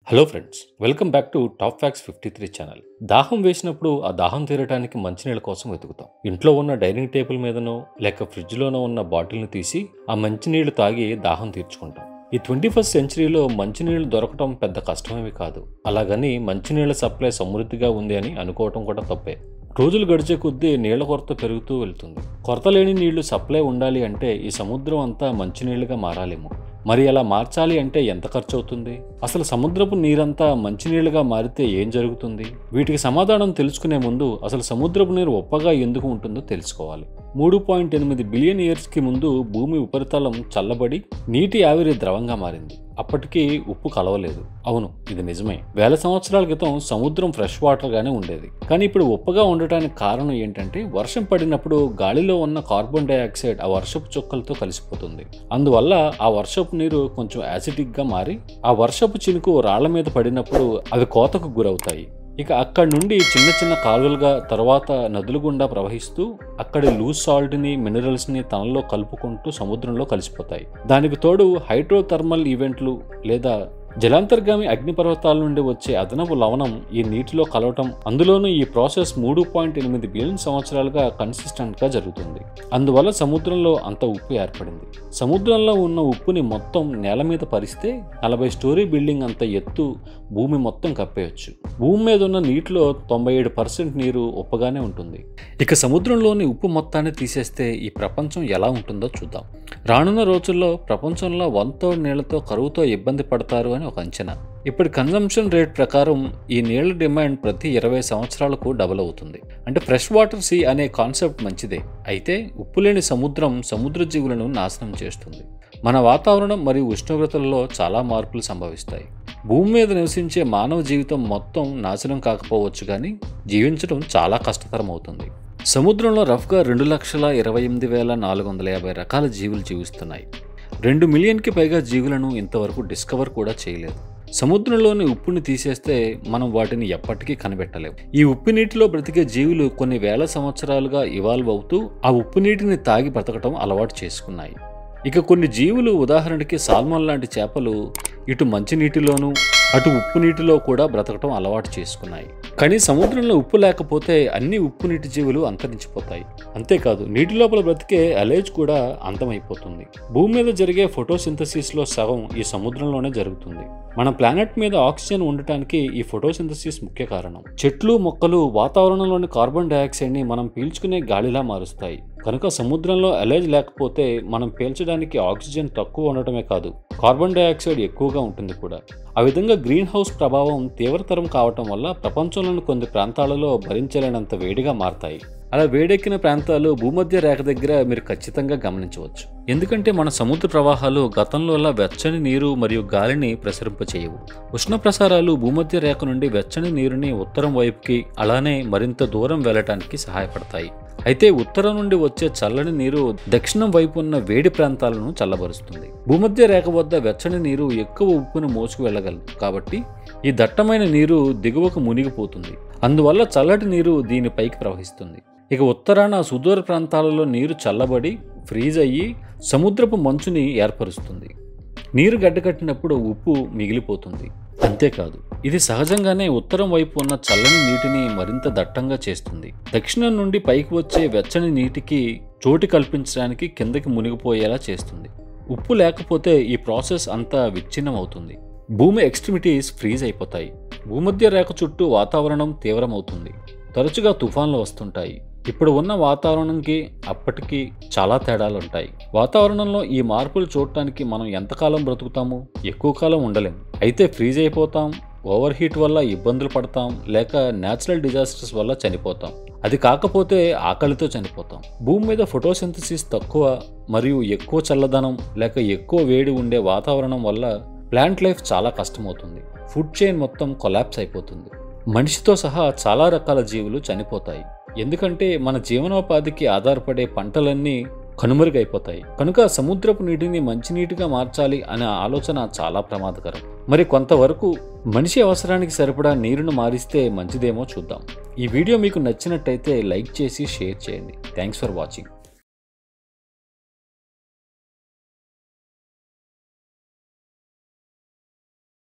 Hello friends, welcome back to top facts 53 channel. దాహం వేసినప్పుడు ఆ దాహం తీరడానికి మంచినీళ్ళ కోసం వెతుకుతాం. ఇంట్లో ఉన్న డైనింగ్ టేబుల్ మీదనో లేక ఫ్రిడ్జ్లోనో ఉన్న బాటిల్ని తీసి ఆ మంచినీళ్లు తాగి దాహం తీర్చుకుంటాం. ఈ 21st సెంచరీలో మంచినీళ్లు దొరకటం పెద్ద కష్టమేమి కాదు. అలాగని మంచినీళ్ల సప్లై సమృద్ధిగా ఉంది అని అనుకోవటం కూడా తప్పే. రోజులు గడిచే కొద్దీ నీళ్ల కొరత పెరుగుతూ వెళ్తుంది. కొరత లేని నీళ్లు సప్లై ఉండాలి అంటే ఈ సముద్రం అంతా మంచినీళ్లుగా మారాలేమో. మరి అలా మార్చాలి అంటే ఎంత ఖర్చు అవుతుంది? అసలు సముద్రపు నీరంతా మంచినీళ్లుగా మారితే ఏం జరుగుతుంది? వీటికి సమాధానం తెలుసుకునే ముందు అసలు సముద్రపు నీరు ఉప్పగా ఎందుకు ఉంటుందో తెలుసుకోవాలి. 3.8 బిలియన్ ఇయర్స్కి ముందు భూమి ఉపరితలం చల్లబడి నీటి ఆవిరి ద్రవంగా మారింది. అప్పటికి ఉప్పు కలవలేదు. అవును, ఇది నిజమే. వేల సంవత్సరాల క్రితం సముద్రం ఫ్రెష్ వాటర్ గానే ఉండేది. కానీ ఇప్పుడు ఉప్పగా ఉండటానికి కారణం ఏంటంటే వర్షం పడినప్పుడు గాలిలో ఉన్న కార్బన్ డైఆక్సైడ్ ఆ వర్షపు చుక్కలతో కలిసిపోతుంది. అందువల్ల ఆ వర్షపు నీరు కొంచెం యాసిడిక్ గా మారి ఆ వర్షపు చినుకు రాళ్ల మీద పడినప్పుడు అవి కోతకు గురవుతాయి. ఇక అక్కడి నుండి చిన్న చిన్న కాలువలుగా తర్వాత నదుల గుండా ప్రవహిస్తూ అక్కడి లూజ్ సాల్ట్ని మినరల్స్ని తనలో కలుపుకుంటూ సముద్రంలో కలిసిపోతాయి. దానికి తోడు హైడ్రోథర్మల్ ఈవెంట్లు లేదా జలాంతర్గామి అగ్నిపర్వతాల నుండి వచ్చే అదనపు లవణం ఈ నీటిలో కలవటం, అందులోనూ ఈ ప్రాసెస్ 3.8 బిలియన్ సంవత్సరాలుగా కన్సిస్టెంట్ గా జరుగుతుంది. అందువల్ల సముద్రంలో అంత ఉప్పు ఏర్పడింది. సముద్రంలో ఉన్న ఉప్పుని మొత్తం నేల మీద పరిస్తే 40 స్టోరీ బిల్డింగ్ అంత ఎత్తు భూమి మొత్తం కప్పేయచ్చు. భూమి మీద ఉన్న నీటిలో 97% నీరు ఉప్పగానే ఉంటుంది. ఇక సముద్రంలోని ఉప్పు మొత్తాన్ని తీసేస్తే ఈ ప్రపంచం ఎలా ఉంటుందో చూద్దాం. రానున్న రోజుల్లో ప్రపంచంలో 1/3 నీళ్లతో కరువుతో ఇబ్బంది పడతారు అని ఒక అంచనా. ఇప్పటి కన్జంప్షన్ రేట్ ప్రకారం ఈ నీళ్ల డిమాండ్ ప్రతి 20 సంవత్సరాలకు డబుల్ అవుతుంది. అంటే ఫ్రెష్ వాటర్ సీ అనే కాన్సెప్ట్ మంచిదే. అయితే ఉప్పు లేని సముద్రం సముద్ర జీవులను నాశనం చేస్తుంది. మన వాతావరణం మరియు ఉష్ణోగ్రతలలో చాలా మార్పులు సంభవిస్తాయి. భూమి మీద నివసించే మానవ జీవితం మొత్తం నాశనం కాకపోవచ్చు, కానీ జీవించడం చాలా కష్టతరం అవుతుంది. సముద్రంలో రఫ్గా 2,28,450 రకాల జీవులు జీవిస్తున్నాయి. 2 మిలియన్కి పైగా జీవులను ఇంతవరకు డిస్కవర్ కూడా చేయలేదు. సముద్రంలోని ఉప్పుని తీసేస్తే మనం వాటిని ఎప్పటికీ కనిపెట్టలేము. ఈ ఉప్పు నీటిలో బ్రతికే జీవులు కొన్ని వేల సంవత్సరాలుగా ఇవాల్వ్ అవుతూ ఆ ఉప్పు నీటిని తాగి బ్రతకటం అలవాటు చేసుకున్నాయి. ఇక కొన్ని జీవులు, ఉదాహరణకి సాల్మన్ లాంటి చేపలు, ఇటు మంచినీటిలోనూ అటు ఉప్పు నీటిలో కూడా బ్రతకటం అలవాటు చేసుకున్నాయి. కానీ సముద్రంలో ఉప్పు లేకపోతే అన్ని ఉప్పు నీటి జీవులు అంతరించిపోతాయి. అంతేకాదు, నీటి లోపల బ్రతికే అలేజ్ కూడా అంతమైపోతుంది. భూమి మీద జరిగే ఫోటోసింథసిస్ లో సగం ఈ సముద్రంలోనే జరుగుతుంది. మన ప్లానెట్ మీద ఆక్సిజన్ ఉండటానికి ఈ ఫోటోసింథసిస్ ముఖ్య కారణం. చెట్లు, మొక్కలు వాతావరణంలోని కార్బన్ డైఆక్సైడ్ ని మనం పీల్చుకునే గాలిలా మారుస్తాయి. కనుక సముద్రంలో అలేజ్ లేకపోతే మనం పీల్చడానికి ఆక్సిజన్ తక్కువ ఉండటమే కాదు, కార్బన్ డైఆక్సైడ్ ఎక్కువగా ఉంటుంది కూడా. ఆ విధంగా గ్రీన్ హౌస్ ప్రభావం తీవ్రతరం కావటం వల్ల ప్రపంచంలోని కొన్ని ప్రాంతాలలో భరించలేనంత వేడిగా మారతాయి. అలా వేడెక్కిన ప్రాంతాలు భూమధ్య రేఖ దగ్గర మీరు ఖచ్చితంగా గమనించవచ్చు. ఎందుకంటే మన సముద్ర ప్రవాహాలు గతంలోలా వెచ్చని నీరు మరియు గాలిని ప్రసరింపచేయవు. ఉష్ణ ప్రసారాలు భూమధ్య రేఖ నుండి వెచ్చని నీరుని ఉత్తరం వైపుకి, అలానే మరింత దూరం వెళ్ళటానికి సహాయపడతాయి. అయితే ఉత్తరం నుండి వచ్చే చల్లని నీరు దక్షిణం వైపు ఉన్న వేడి ప్రాంతాలను చల్లబరుస్తుంది. భూమధ్య రేఖ వద్ద వెచ్చని నీరు ఎక్కువ ఉప్పును మోసుకు వెళ్ళగలదు. కాబట్టి ఈ దట్టమైన నీరు దిగువకు మునిగిపోతుంది. అందువల్ల చల్లటి నీరు దీనిపైకి ప్రవహిస్తుంది. ఇక ఉత్తరాన సుదూర ప్రాంతాలలో నీరు చల్లబడి ఫ్రీజ్ అయ్యి సముద్రపు మంచుని ఏర్పరుస్తుంది. నీరు గడ్డకట్టినప్పుడు ఉప్పు మిగిలిపోతుంది. అంతేకాదు, ఇది సహజంగానే ఉత్తరం వైపు ఉన్న చల్లని నీటిని మరింత దట్టంగా చేస్తుంది. దక్షిణం నుండి పైకి వచ్చే వెచ్చని నీటికి చోటు కల్పించడానికి కిందకి మునిగిపోయేలా చేస్తుంది. ఉప్పు లేకపోతే ఈ ప్రాసెస్ అంతా విచ్ఛిన్నం అవుతుంది. భూమి ఎక్స్ట్రిమిటీస్ ఫ్రీజ్ అయిపోతాయి. భూమధ్య రేఖ చుట్టూ వాతావరణం తీవ్రమవుతుంది. తరచుగా తుఫాన్లు వస్తుంటాయి. ఇప్పుడు ఉన్న వాతావరణంకి అప్పటికి చాలా తేడాలు ఉంటాయి. వాతావరణంలో ఈ మార్పులు చూడటానికి మనం ఎంతకాలం బ్రతుకుతాము? ఎక్కువ కాలం ఉండలేం. అయితే ఫ్రీజ్ అయిపోతాం, ఓవర్ హీట్ వల్ల ఇబ్బందులు పడతాం, లేక న్యాచురల్ డిజాస్టర్స్ వల్ల చనిపోతాం. అది కాకపోతే ఆకలితో చనిపోతాం. భూమి మీద ఫోటోసింథసిస్ తక్కువ మరియు ఎక్కువ చల్లదనం లేక ఎక్కువ వేడి ఉండే వాతావరణం వల్ల ప్లాంట్ లైఫ్ చాలా కష్టమవుతుంది. ఫుడ్ చైన్ మొత్తం కొలాప్స్ అయిపోతుంది. మనిషితో సహా చాలా రకాల జీవులు చనిపోతాయి. ఎందుకంటే మన జీవనోపాధికి ఆధారపడే పంటలన్నీ కనుమరుగైపోతాయి. కనుక సముద్రపు నీటిని మంచినీటిగా మార్చాలి అనే ఆలోచన చాలా ప్రమాదకరం. మరి కొంతవరకు మనిషి అవసరానికి సరిపడా నీరును మారిస్తే మంచిదేమో చూద్దాం. ఈ వీడియో మీకు నచ్చినట్టయితే లైక్ చేసి షేర్ చేయండి. Thanks for watching.